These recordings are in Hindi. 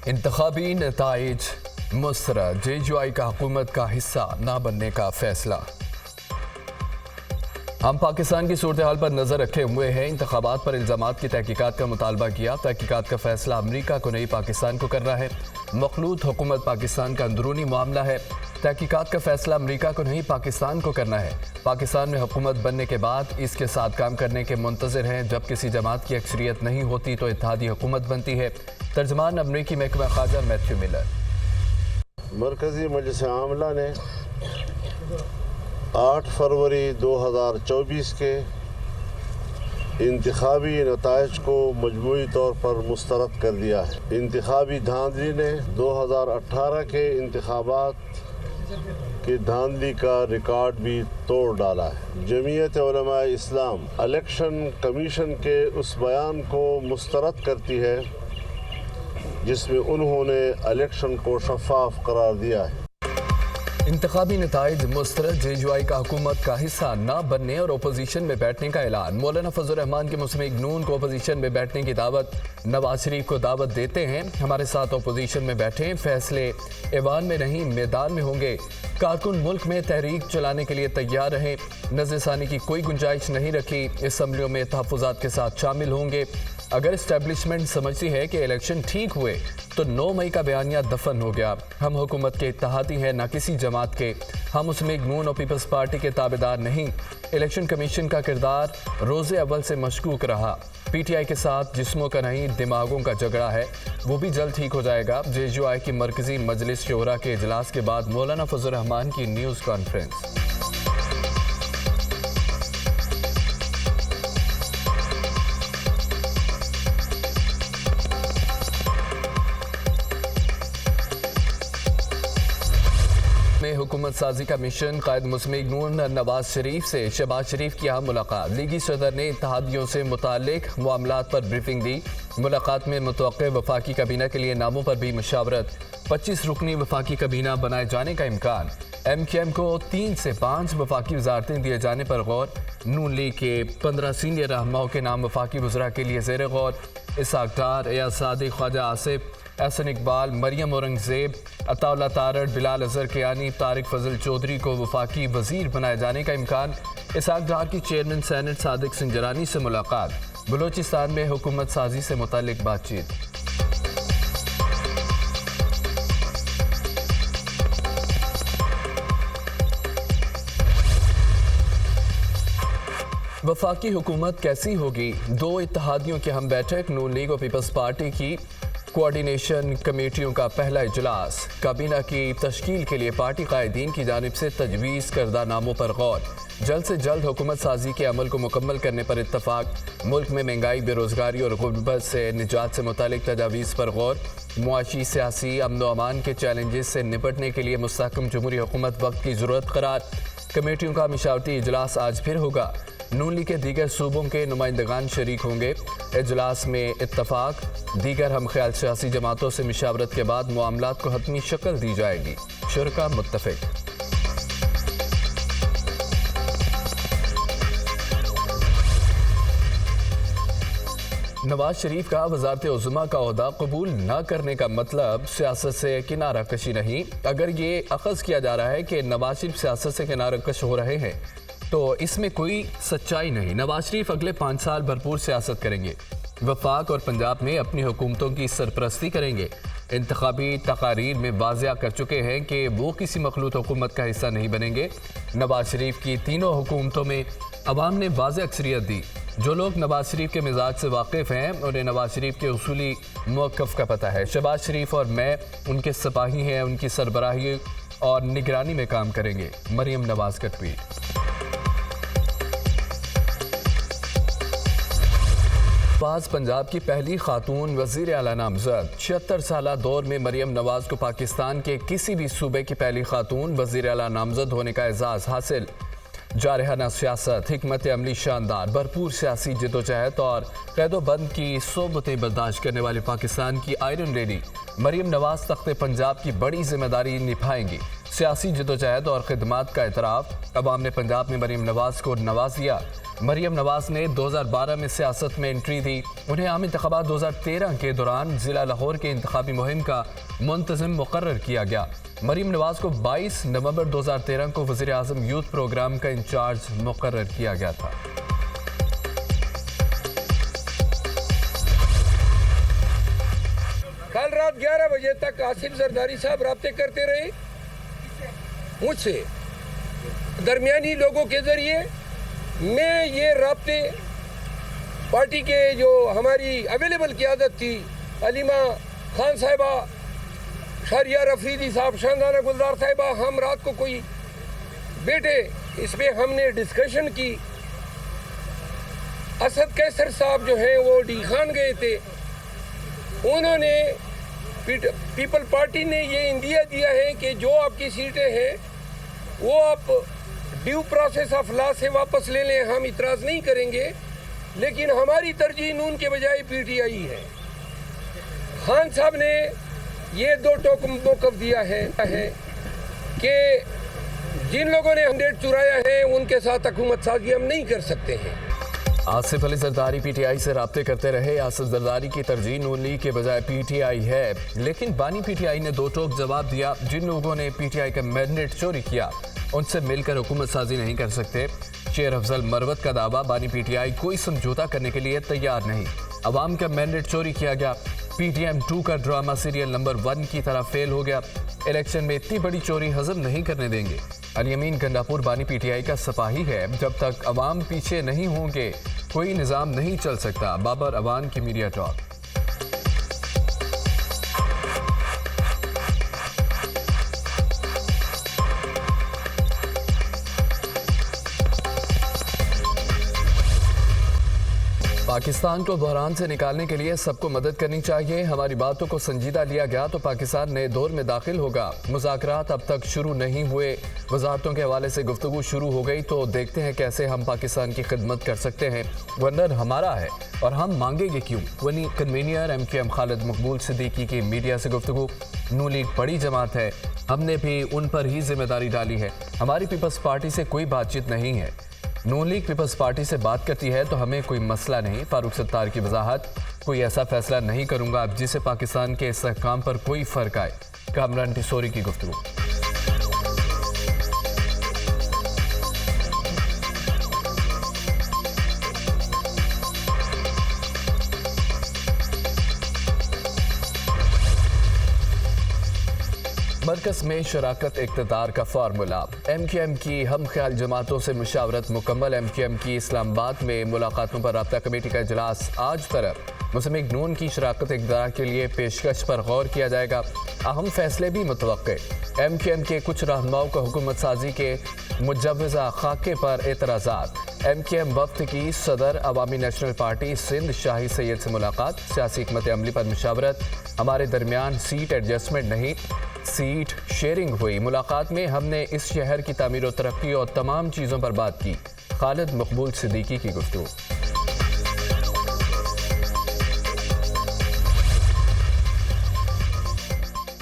इंतखाबी नताइज मुस्तरद, JUI का हुकूमत का हिस्सा ना बनने का फैसला। हम पाकिस्तान की सूरत हाल पर नजर रखे हुए हैं। इंतखाबात पर इल्जामात की तहकीकात का मुतालबा किया। तहकीकात का फैसला अमरीका को नहीं पाकिस्तान को करना है। मखलूत हुकूमत पाकिस्तान का अंदरूनी मामला है। तहकीकात का फैसला अमरीका को नहीं पाकिस्तान को करना है। पाकिस्तान में हुकूमत बनने के बाद इसके साथ काम करने के मुंतज़िर हैं। जब किसी जमात की अक्सरियत नहीं होती तो इत्तेहादी हुकूमत बनती है। तर्जमान अमरीकी महकमा ख़ारजा मैथ्यू मिलर। मरकज़ी मजलिस आमला ने 8 फरवरी 2024 के इंतखाबी नताइज को मजमूई तौर पर मुस्तरद कर दिया है। इंतखाबी धांधली ने 2018 के इंतखाबात की धांधली का रिकॉर्ड भी तोड़ डाला है। जमीयत उलमा इस्लाम इलेक्शन कमीशन के उस बयान को मुस्तरद करती है जिसमें उन्होंने इलेक्शन को शफाफ करार दिया है। इंतखाबी नताइज मुस्तरद, JUI का हुकूमत का हिस्सा न बनने और अपोजिशन में बैठने का ऐलान। मौलाना फजल रहमान के मुस्लिम लीग नून को अपोजिशन में बैठने की दावत। नवाज शरीफ को दावत देते हैं, हमारे साथ अपोजिशन में बैठें, फैसले ऐवान में नहीं मैदान में होंगे। कारकुन मुल्क में तहरीक चलाने के लिए तैयार रहें। नज़रसानी की कोई गुंजाइश नहीं रखी। असम्बलियों में तहफ़्फ़ुज़ात के साथ शामिल होंगे। अगर इस्टेब्लिशमेंट समझती है कि इलेक्शन ठीक हुए तो 9 मई का बयानिया दफन हो गया। हम हुकूमत के इत्तेहादी हैं, न किसी जमात के। हम मुस्लिम लीग नून और पीपल्स पार्टी के ताबेदार नहीं। इलेक्शन कमीशन का किरदार रोज़े अव्वल से मशकूक रहा। PTI के साथ जिस्मों का नहीं दिमागों का झगड़ा है, वो भी जल्द ठीक हो जाएगा। JUI की मरकज़ी मजलिस शोरा के इजलास के बाद मौलाना फजल रहमान की न्यूज़ कॉन्फ्रेंस। में हुकूमत साजी का मिशन, कायद मुस्लिम लीग नून नवाज शरीफ से शहबाज शरीफ की अहम मुलाकात। लीगी सदर ने इत्तेहादियों से मुताल्लिक मामलात पर ब्रीफिंग दी। मुलाकात में मुतवक्किल वफाकी काबीना के लिए नामों पर भी मशावरत। 25 रुकनी वफाकी काबीना बनाए जाने का इम्कान। MKM को 3 से 5 वफाकी वजारतें दिए जाने पर गौर। नून लीग के 15 सीनियर रहनुमाओं के नाम वफाकी वज़रा के लिए ज़ेर गौर। इसहाक डार, एयाज सादिक, ख्वाजा आसिफ, एहसन इकबाल, मरियम औरंगजेब, अताउल्लाह तारड़, बिलाल अजहर कियानी, तारिक फजल चौधरी को वफाकी वजीर बनाए जाने का इम्कान। इसहाक डार की चेयरमैन सेनेट सादिक सिंजरानी से मुलाकात। बलोचिस्तान में हुकूमत साजी से मुताल्लिक बातचीत। वफाकी हुकूमत कैसी होगी? 2 इत्तेहादियों की हम बैठक। नून लीग और पीपल्स पार्टी की कोऑर्डिनेशन कमेटियों का पहला इजलास। काबीना की तश्कील के लिए पार्टी कायदीन की जानिब से तजवीज़ करदा नामों पर गौर। जल्द से जल्द हुकूमत साजी के अमल को मुकम्मल करने पर इत्तफाक। मुल्क में महंगाई, बेरोज़गारी और गुर्बत से निजात से मुतालिक तजावीज़ पर गौर। मुआशी, सियासी, अमन व अमान के चैलेंजेस से निपटने के लिए मुस्तहकम जमहूरी हुकूमत वक्त की ज़रूरत करार। कमेटियों का मिशावरती इजलास आज फिर होगा। नून लीग के दीगर सूबों के नुमाइंदगान शरीक होंगे। इजलास में इत्तफाक। दीगर हम ख्याल सियासी जमातों से मिशावरत के बाद मामलात को हतमी शक्ल दी जाएगी। शुरका मुत्तफिक। नवाज शरीफ का वज़ारत उज़्मा का ओहदा कबूल न करने का मतलब सियासत से किनारा कशी नहीं। अगर ये अखज़ किया जा रहा है कि नवाज शरीफ सियासत से किनारा कश हो रहे हैं तो इसमें कोई सच्चाई नहीं। नवाज शरीफ अगले 5 साल भरपूर सियासत करेंगे। वफाक और पंजाब में अपनी हुकूमतों की सरपरस्ती करेंगे। इंतखाबी तकारीर में वाज़िया कर चुके हैं कि वो किसी मखलूत हुकूमत का हिस्सा नहीं बनेंगे। नवाज शरीफ की तीनों हुकूमतों में अवाम ने वाज़िया अक्सरियत दी। जो लोग नवाज शरीफ के मिजाज से वाकिफ़ हैं उन्हें नवाज शरीफ के उसूली मौक़िफ़ का पता है। शहबाज शरीफ और मैं उनके सिपाही हैं, उनकी सरबराही और निगरानी में काम करेंगे। मरियम नवाज का ट्वीट। बाज़ पंजाब की पहली खातून वज़ीर आला नामज़द। 76 साला दौर में मरियम नवाज को पाकिस्तान के किसी भी सूबे की पहली खातून वज़ीर आला नामज़द होने का एजाज़ हासिल। जारहाना सियासत, हिकमत अमली शानदार, भरपूर सियासी जिदोजहद और कैदोबंद की सोबतें बर्दाश्त करने वाली पाकिस्तान की आयरन लेडी मरियम नवाज तख्ते पंजाब की बड़ी जिम्मेदारी निभाएंगी। सियासी जदोजहद और खिदमात का एतराफ़। अवाम ने पंजाब में मरीम नवाज को नवाज दिया। मरीम नवाज ने 2012 में सियासत में एंट्री दी। उन्हें आम इंतखाबात 2013 के दौरान ज़िला लाहौर के इंतखाबी मुहिम का मुंतज़िम मुकर्रर किया गया। मरीम नवाज को 22 नवंबर 2013 को वज़ीर आज़म यूथ प्रोग्राम का इंचार्ज मुकर्रर किया गया था। कल रात 11 बजे तक आसिफ जरदारी साहब राब्ते करते रहे मुझसे, दरमियानी लोगों के जरिए। मैं ये राब्ते पार्टी के जो हमारी अवेलेबल क़यादत थी, अलीमा खान साहिबा, शहरियार अफरीदी साहब, शाहजाना गुलजार साहिबा, हम रात को कोई बैठे, इस पर हमने डिस्कशन की। असद कैसर साहब जो हैं वो डी खान गए थे, उन्होंने पीपल पार्टी ने ये इंदिया दिया है कि जो आपकी सीटें हैं वो आप ड्यू प्रोसेस ऑफ लॉ से वापस ले लें, हम इतराज़ नहीं करेंगे, लेकिन हमारी तरजीह नून के बजाय पीटीआई है। खान साहब ने ये दो टोक मौक़िफ़ दिया है कि जिन लोगों ने मैंडेट चुराया है उनके साथ हुकूमत साजी हम नहीं कर सकते हैं। आसिफ अली जरदारी पीटीआई से राब्ते करते रहे। आसिफ जरदारी की तरजीह नून लीग के बजाय पीटीआई है, लेकिन बानी पीटीआई ने दो टोक जवाब दिया। जिन लोगों ने पीटीआई का मैंडेट चोरी किया उनसे मिलकर हुकूमत साजी नहीं कर सकते। शेर अफजल मरवत का दावा, बानी पीटीआई कोई समझौता करने के लिए तैयार नहीं। अवाम का मैंडेट चोरी किया गया। पीटीएम 2 का ड्रामा सीरियल नंबर 1 की तरह फेल हो गया। इलेक्शन में इतनी बड़ी चोरी हजम नहीं करने देंगे। अलीमीन गंडापुर बानी पीटीआई का सिपाही है। जब तक अवाम पीछे नहीं होंगे कोई निज़ाम नहीं चल सकता। बाबर अवान की मीडिया टॉक। पाकिस्तान को बहरान से निकालने के लिए सबको मदद करनी चाहिए। हमारी बातों को संजीदा लिया गया तो पाकिस्तान नए दौर में दाखिल होगा। मुज़ाकरात अब तक शुरू नहीं हुए, वजारतों के हवाले से गुफ्तगू शुरू हो गई तो देखते हैं कैसे हम पाकिस्तान की खिदमत कर सकते हैं। गवर्नर हमारा है और हम मांगेंगे क्यों। वनी कन्वीनियर MKM खालिद मकबूल सिद्दीकी की मीडिया से गुफ्तगू। नून लीग बड़ी जमात है, हमने भी उन पर ही जिम्मेदारी डाली है। हमारी पीपल्स पार्टी से कोई बातचीत नहीं है। नून लीग पीपल्स पार्टी से बात करती है तो हमें कोई मसला नहीं। फारूक सत्तार की वजाहत, कोई ऐसा फैसला नहीं करूंगा अब जिससे पाकिस्तान के इस्तेहकाम पर कोई फ़र्क आए। कामरान टिसोरी की गुफ्तगू। मरकज़ में शराकत इक़्तिदार का फार्मूला। MKM की हम ख्याल जमातों से मुशावरत मुकम्मल। MKM की इस्लामाबाद में मुलाकातों पर राब्ता कमेटी का इजलास आज तरफ। मुस्लिम लीग नून की शराकत इक़्तिदार के लिए पेशकश पर गौर किया जाएगा। अहम फैसले भी मुतवक्के। MKM के कुछ रहनुमाओं को हुकूमत साजी के मुजव्वज़ा खाके पर एतराज़ात। MKM वफ्द की सदर अवामी नेशनल पार्टी सिंध शाही सैयद से मुलाकात। सियासी हिकमत अमली पर मुशावरत। हमारे दरमियान सीट एडजस्टमेंट नहीं, सीट शेयरिंग हुई। मुलाकात में हमने इस शहर की तामीर और तरक्की और तमाम चीज़ों पर बात की। खालिद मकबूल सिद्दीकी की गुफ्तगू।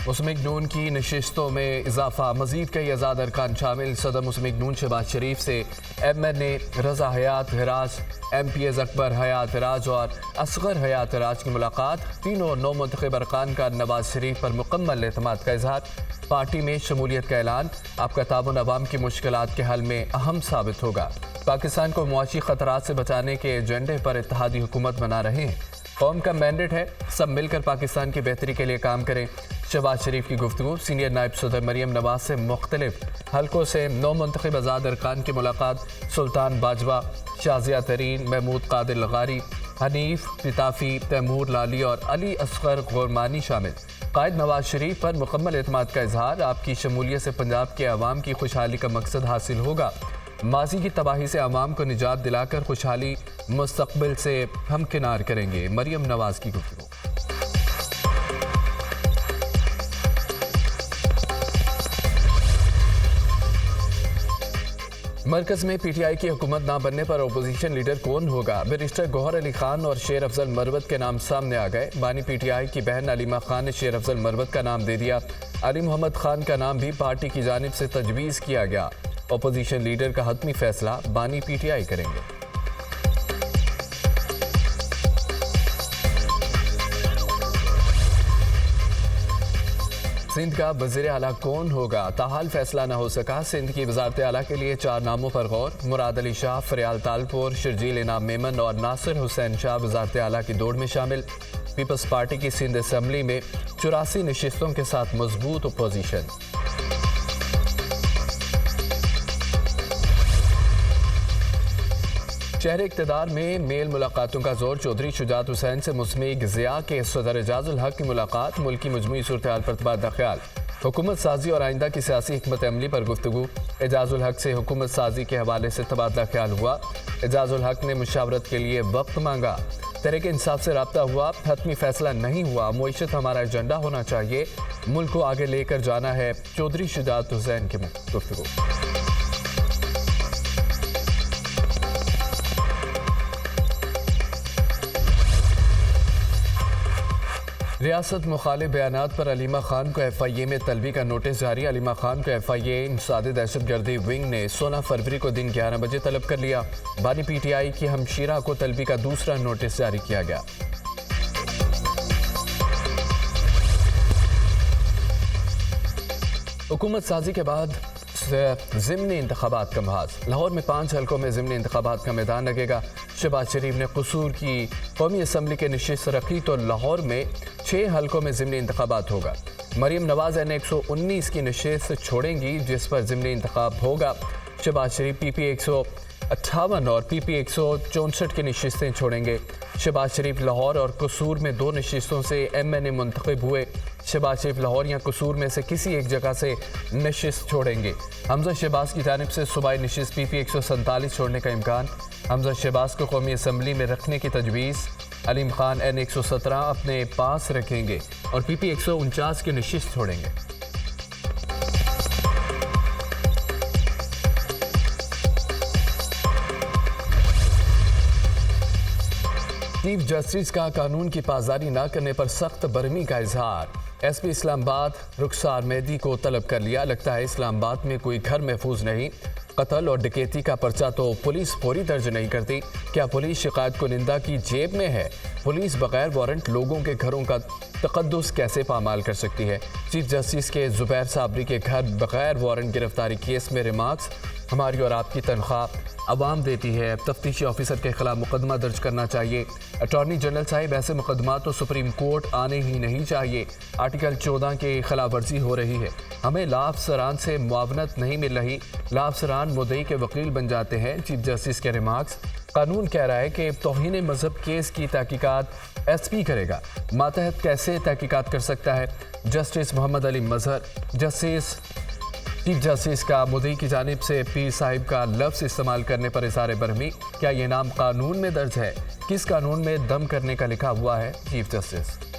मुस्लिम लीग नून की नशिस्तों में इजाफा। मजीद कई आज़ाद अरकान शामिल। सदर मुस्लिम लीग नून शहबाज शरीफ से MNA रजा हयात हिराज, MPS अकबर हयात हिराज और असगर हयात हिराज की मुलाकात। तीनों नौ मुंतखब अरकान का नवाज शरीफ पर मुकम्मल एतमाद का इजहार। पार्टी में शमूलियत का ऐलान। आपका ताउन अवाम की मुश्किलात के हल में अहम साबित होगा। पाकिस्तान को मुआशी खतरात से बचाने के एजेंडे पर इत्तेहादी हुकूमत बना रहे हैं। कौम का मैंडेट है, सब मिलकर पाकिस्तान की बेहतरी के लिए काम करें। शहबाज शरीफ की गुफ्तगू। सीनियर नायब सदर मरीम नवाज से मुख्तलिफ हल्कों से नौ मुंतखब आज़ाद अरकान की मुलाकात। सुल्तान बाजवा, शाजिया तरीन, महमूद कादिर लगारी, हनीफ पिताफी, तैमूर लाली और अली असगर गोरमानी शामिल। कायद नवाज शरीफ पर मुकम्मल एतमाद का इजहार। आपकी शमूलियत से पंजाब के अवाम की खुशहाली का मकसद हासिल होगा। माजी की तबाही से अवाम को निजात दिलाकर खुशहाली मुस्तकबिल से हम किनार करेंगे। मरीम नवाज की गुफ्तगू। मरकज में पीटीआई की हुकूमत ना बनने पर ओपोजिशन लीडर कौन होगा? बैरिस्टर गौहर अली खान और शेर अफजल मरवत के नाम सामने आ गए। बानी पीटीआई की बहन अलीमा खान ने शेर अफजल मरवत का नाम दे दिया। अली मोहम्मद खान का नाम भी पार्टी की जानिब से तजवीज़ किया गया। ओपोजिशन लीडर का हतमी फैसला बानी पीटीआई करेंगे। सिंध का वज़ीर आला कौन होगा? ताहाल फैसला न हो सका। सिंध की वज़ारत आला के लिए 4 नामों पर गौर। मुराद अली शाह, फरियाल तालपुर, शर्जील इनाम मेमन और नासिर हुसैन शाह वज़ारत आला की दौड़ में शामिल। पीपल्स पार्टी की सिंध असम्बली में 84 नशिस्तों के साथ मजबूत अपोजिशन। शहर इक़्तिदार में मेल मुलाकातों का जोर। चौधरी शुजात हुसैन से मुस्मिक ज़िया के सदर एजाजुल हक की मुलाकात। मुल्क की मजमूई सूरत हाल पर तबादला ख्याल। हुकूमत साजी और आइंदा की सियासी हिकमत अमली पर गुफ्तगू। एजाजुल हक से हुकूमत साजी के हवाले से तबादला ख्याल हुआ। एजाजुल हक ने मुशावरत के लिए वक्त मांगा। तहरीक इंसाफ से रब्ता हुआ, हतमी फैसला नहीं हुआ। मुईशत हमारा एजेंडा होना चाहिए, मुल्क को आगे लेकर जाना है। चौधरी शुजात हुसैन की गुफ्तगू। रियासत मुखालिफ बयानात पर अलीमा खान को FIA में तलबी का नोटिस जारी। अलीमा खान को FIA इंसादी दहशतगर्दी विंग ने 16 फरवरी को दिन 11 बजे तलब कर लिया। बानी PTI की हमशीरा को तलबी का दूसरा नोटिस जारी किया गया। हुकूमत साजी के बाद ज़िमनी इंतखाबात का महाज। लाहौर में 5 हल्कों में ज़िमनी इंतखाबात का मैदान लगेगा। शहबाज शरीफ ने कसूर की कौमी असम्बली के नशिस्त रखी तो लाहौर में 6 हल्कों में ज़िमनी इंतखाबात होगा। मरीम नवाज N 119 की नशिस्त छोड़ेंगी जिस पर ज़िमनी इंतखाब होगा। शहबाज शरीफ PP 158 और PP 164 की नशिस्तें छोड़ेंगे। शहबाज शरीफ लाहौर और कसूर में 2 नशिस्तों से MNA मुंतखब हुए। शहबाज शरीफ लाहौर या कसूर में से किसी एक जगह से नशिस्त छोड़ेंगे। हमजा शहबाज की जानिब से सूबाई नशिस्त PP 147 छोड़ने का इम्कान। हमजा शहबाज को कौमी असम्बली में रखने की तजवीज़। अलीम खान N 117 अपने पास रखेंगे और PP 149 की नशिस्त छोड़ेंगे। चीफ जस्टिस का कानून की पासदारी न करने पर सख्त बरहमी का इजहार। SP इस्लामाबाद रुखसार मेहदी को तलब कर लिया। लगता है इस्लामाबाद में कोई घर महफूज नहीं। कत्ल और डकैती का पर्चा तो पुलिस फौरी दर्ज नहीं करती। क्या पुलिस शिकायत कुनिंदा की जेब में है? पुलिस बगैर वारंट लोगों के घरों का तकद्दुस कैसे पामाल कर सकती है? चीफ जस्टिस के जुबैर साबरी के घर बगैर वारंट गिरफ्तारी केस में रिमार्क्स। हमारी और आपकी तनख्वाह अवाम देती है। तफ्तीशी ऑफिसर के खिलाफ मुकदमा दर्ज करना चाहिए। अटॉर्नी जनरल साहिब ऐसे मुकदमा तो सुप्रीम कोर्ट आने ही नहीं चाहिए। आर्टिकल 14 की खिलाफ वर्जी हो रही है। हमें लाअफसरान से मुआवनत नहीं मिल रही। लाअफसरान मुद्दई के वकील बन जाते हैं। चीफ जस्टिस के रिमार्क्स। कानून कह रहा है कि तौहीन मजहब केस की तहकीकात SP करेगा। मातहत कैसे तहकीकात कर सकता है? जस्टिस मोहम्मद अली मजहर। चीफ जस्टिस का मुद्दई की जानिब से पीर साहिब का लफ्ज़ इस्तेमाल करने पर इज़हार बरहमी। क्या ये नाम कानून में दर्ज है? किस कानून में दम करने का लिखा हुआ है? Chief justice.